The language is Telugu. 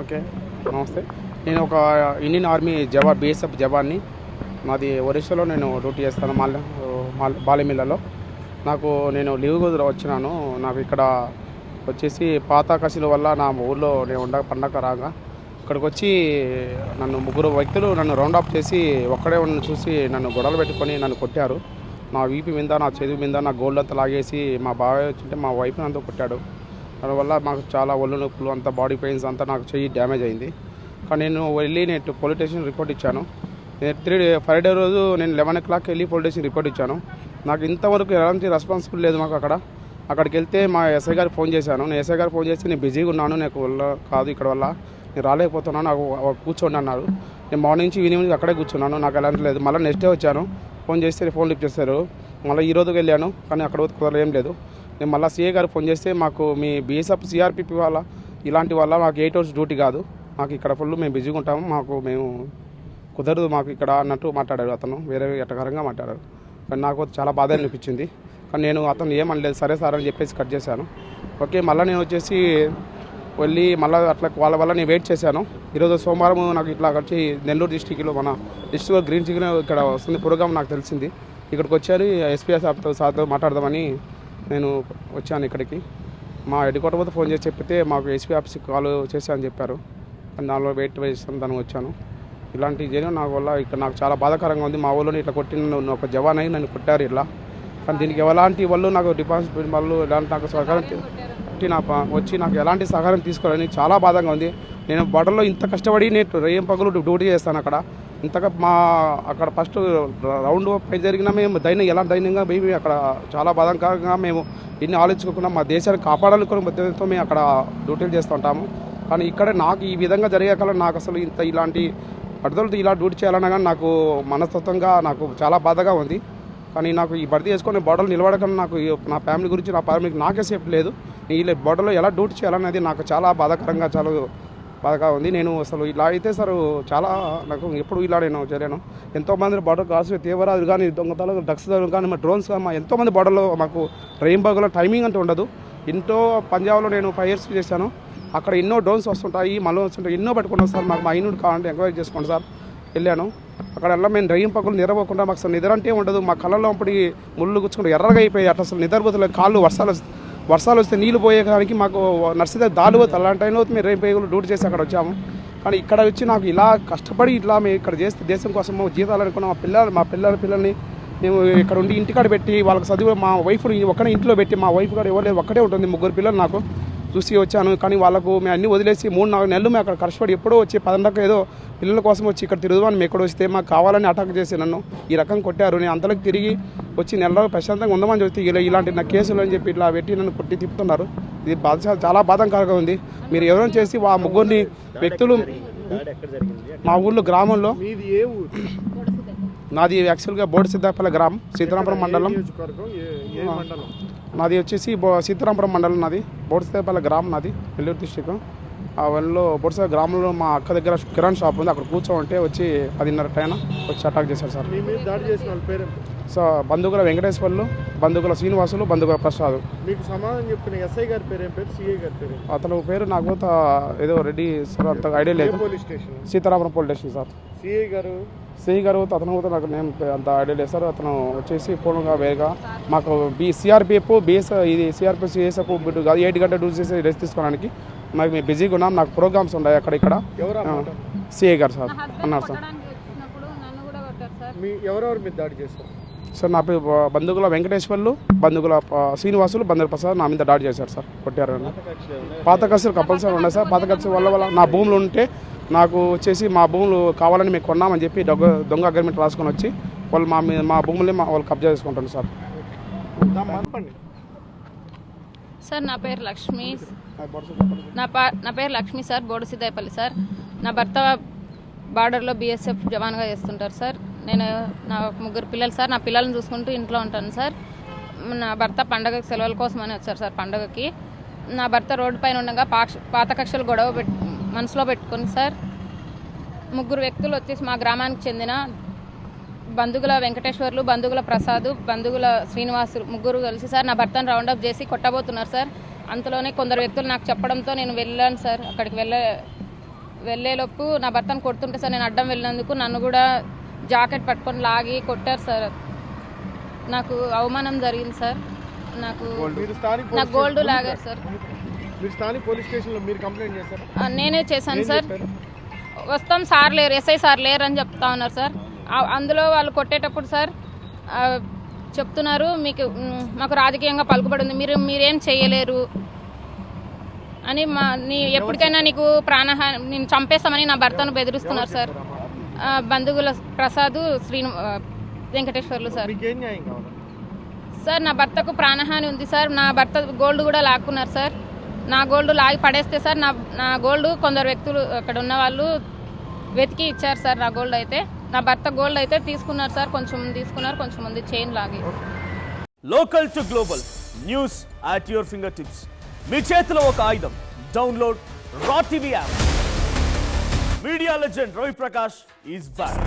ఓకే, నమస్తే. నేను ఒక ఇండియన్ ఆర్మీ బీఎస్ఎఫ్ జవాన్ని. మాది ఒరిస్సాలో నేను డ్యూటీ చేస్తాను, బాలెమిల్లలో. నేను లీవ్ వచ్చినాను. నాకు ఇక్కడ వచ్చేసి పాత కసిల వల్ల నా ఊళ్ళో నేను పండగ రాగా ఇక్కడికి వచ్చి ముగ్గురు వ్యక్తులు నన్ను రౌండ్ అప్ చేసి ఒక్కడే ఉన్న చూసి నన్ను గొడవలు పెట్టుకొని నన్ను కొట్టారు. నా వీపు మీద, నా చేతి మీద నా గోల్డ్ అంతా లాగేసి మా బాబాయ్ వచ్చింటే మా వైఫ్ని అంతా కొట్టాడు. దానివల్ల మాకు చాలా ఒళ్ళు నొప్పులు, అంతా బాడీ పెయిన్స్ అంతా నాకు చెయ్యి డ్యామేజ్ అయింది. కానీ నేను పోలీస్ స్టేషన్ రిపోర్ట్ ఇచ్చాను. ఫ్రైడే రోజు నేను 11 o'clock వెళ్ళి పోలీస్ స్టేషన్ రిపోర్ట్ ఇచ్చాను. నాకు ఇంతవరకు ఎలాంటి రెస్పాన్సిబుల్ లేదు. మాకు అక్కడికి వెళ్తే మా ఎస్ఐ గారికి ఫోన్ చేశాను. నేను ఎస్ఐ గారికి ఫోన్ చేసి నేను బిజీగా ఉన్నాను, నాకు కాదు ఇక్కడ వల్ల నేను రాలేకపోతున్నాను, నాకు కూర్చోండి అన్నారు. నేను మార్నింగ్ నుంచి ఈవినింగ్ అక్కడే కూర్చున్నాను. నాకు ఎలాంటి లేదు. మళ్ళీ నెక్స్ట్ డే వచ్చాను, ఫోన్ చేస్తే ఫోన్ లిఫ్ట్ చేస్తారు. మళ్ళీ ఈ రోజుకి వెళ్ళాను, కానీ అక్కడ కుదరలేదు, ఏం లేదు. నేను మళ్ళీ సీఏ గారికి ఫోన్ చేస్తే మాకు మీ బీఎస్ఎఫ్ సిఆర్పిపి వల్ల ఇలాంటి వల్ల మాకు 8 hours డ్యూటీ కాదు, మాకు ఇక్కడ ఫుల్ మేము బిజీగా ఉంటాము, మేము కుదరదు మాకు ఇక్కడ అన్నట్టు మాట్లాడాడు. అతను వేరే ఎటకరంగా మాట్లాడాడు. కానీ నాకు చాలా బాధ అనిపించింది. కానీ నేను అతను ఏమనలేదు, సరే సార్ అని చెప్పేసి కట్ చేశాను. ఓకే, మళ్ళీ నేను వచ్చేసి వెళ్ళి మళ్ళీ అట్లా వాళ్ళ వల్ల నేను వెయిట్ చేశాను. ఈరోజు సోమవారం నాకు ఇట్లా వచ్చి నెల్లూరు డిస్టిక్లో మన డిస్ట్రిక్ట్ గ్రీన్ సిగ్నల్ ఇక్కడ వస్తుంది ప్రోగ్రామ్ నాకు తెలిసింది. ఇక్కడికి వచ్చారు, ఎస్పీ సార్తో మాట్లాడదామని నేను వచ్చాను ఇక్కడికి. మా హెడ్ క్వార్టర్ పోతే ఫోన్ చేసి చెప్పితే మాకు ఎస్పీ ఆఫీస్కి కాల్ చేసి అని చెప్పారు. దానిలో వెయిట్ చేస్తాను, దానికి వచ్చాను. ఇలాంటి జరిగిన నాకు వల్ల ఇక్కడ నాకు చాలా బాధాకరంగా ఉంది. మా ఊళ్ళో ఇట్లా కొట్టిన ఒక జవాన్ అయి నన్ను కొట్టారు ఇట్లా. కానీ దీనికి ఎలాంటి వాళ్ళు నాకు డిపాజిట్ వాళ్ళు ఎలాంటి నాకు సహకారం వచ్చి నాకు ఎలాంటి సహకారం తీసుకోవాలని చాలా బాధగా ఉంది. నేను బోర్డర్లో ఇంత కష్టపడి నేను రేయం పగులు డ్యూటీ చేస్తాను అక్కడ. ఇంతగా అక్కడ ఫస్ట్ రౌండ్ పై జరిగినా మేము ధైర్యంగా మేము అక్కడ చాలా బాధాకరంగా మేము ఇన్ని ఆలోచించుకోకుండా మా దేశాన్ని కాపాడాలనుకునే ఉద్దేశంతో మేము అక్కడ డ్యూటీలు చేస్తూ ఉంటాము. కానీ ఇక్కడ నాకు ఈ విధంగా జరిగే కల నాకు అసలు ఇలాంటి పట్టుదలతో ఇలా డ్యూటీ చేయాలన్నా కానీ నాకు మనస్తత్వంగా నాకు చాలా బాధగా ఉంది. కానీ నాకు ఈ భర్తీ చేసుకొని బోర్డర్లో నిలబడకుండా నాకు నా ఫ్యామిలీ గురించి నా ఫ్యామిలీకి నాకే సేఫ్టీ లేదు. ఈ బోర్డర్లో ఎలా డ్యూటీ చేయాలనేది నాకు చాలా బాధాకరంగా చాలా బాధగా ఉంది. నేను అసలు ఇలా అయితే సార్ చాలా నాకు ఎప్పుడు ఇలా నేను చేయలేను. ఎంతోమంది బోర్డర్ కాల్సి తీవ్రవాదులు కానీ దొంగతనాలు డ్రగ్స్ కానీ మా డ్రోన్స్ కానీ ఎంతోమంది బోర్డర్లో మాకు రెయిన్బోలో టైమింగ్ అంటూ ఉండదు. పంజాబ్లో నేను 5 years చేశాను. అక్కడ ఎన్నో డ్రోన్స్ వస్తుంటాయి, మళ్ళీ వస్తుంటాయి, ఎన్నో పెట్టుకున్నాం సార్. మాకు మా యూనిట్ కావాలంటే ఎంక్వైరీ చేసుకోండి సార్. వెళ్ళాను అక్కడ మేము రైన్ పక్కలు నిద్రపోకుండా మాకు అసలు నిద్ర అంటే ఉండదు. మా కళ్ళలో అప్పటి ముళ్ళు గుచ్చుకుంటూ ఎర్రగా అయిపోయి అట్లా అసలు నిద్రపోతలేదు. కాళ్ళు వర్షాలు వస్తే నీళ్ళు పోయేదానికి మాకు నర్సరీ దాలు పోతే అలాంటి టైంలో మేము రైన్ పైకులు డ్యూటీ చేసి అక్కడ వచ్చాము. కానీ ఇక్కడ వచ్చి నాకు ఇలా కష్టపడి ఇట్లా మేము ఇక్కడ చేస్తే దేశం కోసం జీతాలు అనుకున్న మా పిల్లల్ని మేము ఇక్కడ ఉండి ఇంటికాడ పెట్టి వాళ్ళకి చదివి మా వైఫ్ ఒక్కడే ఇంట్లో పెట్టి మా వైఫ్ కూడా ఎవరు లేదు, ఒక్కటే ఉంటుంది, 3 పిల్లలు నాకు చూసి వచ్చాను. కానీ వాళ్ళకు మేము అన్నీ వదిలేసి 3-4 నెలలు మేము అక్కడ కష్టపడి ఎప్పుడో వచ్చి 10 ఏదో పిల్లల కోసం వచ్చి ఇక్కడ తిరుగుదామని మేము ఎక్కడ వస్తే మాకు కావాలని అటాక్ చేసి నన్ను ఈ రకం కొట్టారు. నేను అంతలోకి తిరిగి వచ్చి నెలలో ప్రశాంతంగా ఉందామని చూస్తే ఇలాంటి నా కేసులు అని చెప్పి ఇట్లా పెట్టి నన్ను కొట్టి తిప్పుతున్నారు. ఇది చాలా బాధాకరంగా ఉంది. మీరు ఎవరైనా చేసి ఆ ముగ్గురిని వ్యక్తులు మా ఊళ్ళో గ్రామంలో నాది యాక్చువల్గా బోర్డు సిద్ధాపల్లి గ్రామం, సీతారాంపురం మండలం. నాది వచ్చేసి సీతారాంపురం మండలం, నాది బోర్డు సిద్ధాపల్లి గ్రామం, నాది నెల్లూరు డిస్టిక్. ఆ వాళ్ళలో బొడిసా గ్రామంలో మా అక్క దగ్గర కిరాణ్ షాప్ ఉంది, అక్కడ కూర్చోంటే వచ్చి 10:30 టైం వచ్చి అటాక్ చేశారు సార్. సో బంధువుల వెంకటేశ్వర్లు, బంధువుల శ్రీనివాసులు, బంధువుల ప్రసాద్. మీకు సమాధానం చెప్పిన ఎస్ఐ గారి పేరు ఏం పేరు, సిఐ గారి పేరు? అతను పేరు నాకు ఏదో రెడ్డి సార్, అంత ఐడియా లేదు. Police station? Sitaramapuram police station sir. CI garu అతను నాకు నేను అంత ఐడియా లేదు సార్. అతను వచ్చేసి పూర్ణంగా వేరుగా మాకు సిఆర్పిఎఫ్ బిఎస్ ఇది సిఆర్పిఎఫ్ సిఎస్ఎఫ్ కాదు 8 గంటల డ్యూటీ చేసి రెస్ట్ తీసుకోవడానికి మాకు మేము బిజీగా ఉన్నాం. నాకు ప్రోగ్రామ్స్ ఉన్నాయి అక్కడ ఇక్కడ. సిఐ గారు సార్ అన్నారు సార్. ఎవరెవరు మీద దాడి చేశారు సార్? నా బంధువుల వెంకటేశ్వర్లు, బంధువుల శ్రీనివాసులు, బంధువుల ప్రసాద్ నా మీద దాడి చేశారు సార్, కొట్టారు. పాత ఖర్చులు కంపల్సరీ ఉన్నాయి సార్. పాత ఖర్చు వల్ల నా భూములు ఉంటే నాకు వచ్చేసి మా భూములు కావాలని మేము కొన్నామని చెప్పి దొంగ అగ్రిమెంట్ రాసుకొని వచ్చి వాళ్ళు మా భూముల్ని వాళ్ళు కబ్జా చేసుకుంటారు సార్. సార్ నా పేరు లక్ష్మి సార్, బోర్డు సిద్ధాపల్లి సార్. నా భర్త బార్డర్లో బీఎస్ఎఫ్ జవాన్గా చేస్తుంటారు సార్. నేను నా 3 పిల్లలు సార్. నా పిల్లల్ని చూసుకుంటూ ఇంట్లో ఉంటాను సార్. నా భర్త పండగకి సెలవుల కోసం అని వచ్చారు సార్. పండగకి నా భర్త రోడ్డు పైన ఉండగా పాత కక్షలు గొడవ మనసులో పెట్టుకుని సార్ 3 వ్యక్తులు వచ్చేసి మా గ్రామానికి చెందిన బంధువుల వెంకటేశ్వర్లు, బంధువుల ప్రసాద్, బంధువుల శ్రీనివాసులు 3 కలిసి సార్ నా భర్తను రౌండప్ చేసి కొట్టబోతున్నారు సార్. అంతలోనే కొందరు వ్యక్తులు నాకు చెప్పడంతో నేను వెళ్ళాను సార్. అక్కడికి వెళ్ళేలోపు నా భర్తను కొడుతుంటే సార్ నేను అడ్డం వెళ్ళినందుకు నన్ను కూడా జాకెట్ పట్టుకొని లాగి కొట్టారు సార్. నాకు అవమానం జరిగింది సార్. నాకు మీరు స్థానిక నాకు గోల్డ్ లాగారు సార్. మీరు స్థానిక పోలీస్ స్టేషన్లో మీరు కంప్లైంట్ చేశారు? నేనే చేశాను సార్. వస్తాం సార్ లేరు, ఎస్ఐ సార్ లేరు అని చెప్తా ఉన్నారు సార్. అందులో వాళ్ళు కొట్టేటప్పుడు సార్ చెప్తున్నారు మాకు రాజకీయంగా పలుకుబడి ఉంది, మీరేం చేయలేరు అని ఎప్పటికైనా నీకు ప్రాణహాని నేను చంపేస్తామని నా భర్తను బెదిరిస్తున్నారు సార్. బంధువుల ప్రసాద్ వెంకటేశ్వర్లు సార్. మీకేం న్యాయం కావాలి సార్ నా భర్తకు ప్రాణహాని ఉంది సార్. నా భర్త గోల్డ్ కూడా లాక్కున్నారు సార్. నా గోల్డ్ లాగి పడేస్తే సార్ నా గోల్డ్ కొందరు వ్యక్తులు అక్కడ ఉన్న వాళ్ళు వెతికి ఇచ్చారు సార్. నా గోల్డ్ అయితే నా భర్త గోల్డ్ అయితే తీసుకున్నారు సార్. కొంచెం తీసుకున్నారు, కొంచెం ఉంది చైన్ లాగి. Local to global news at your fingertips. మీ చేతిలో ఒక ఆయుధం. Download R TV app. Media legend Ravi Prakash is back.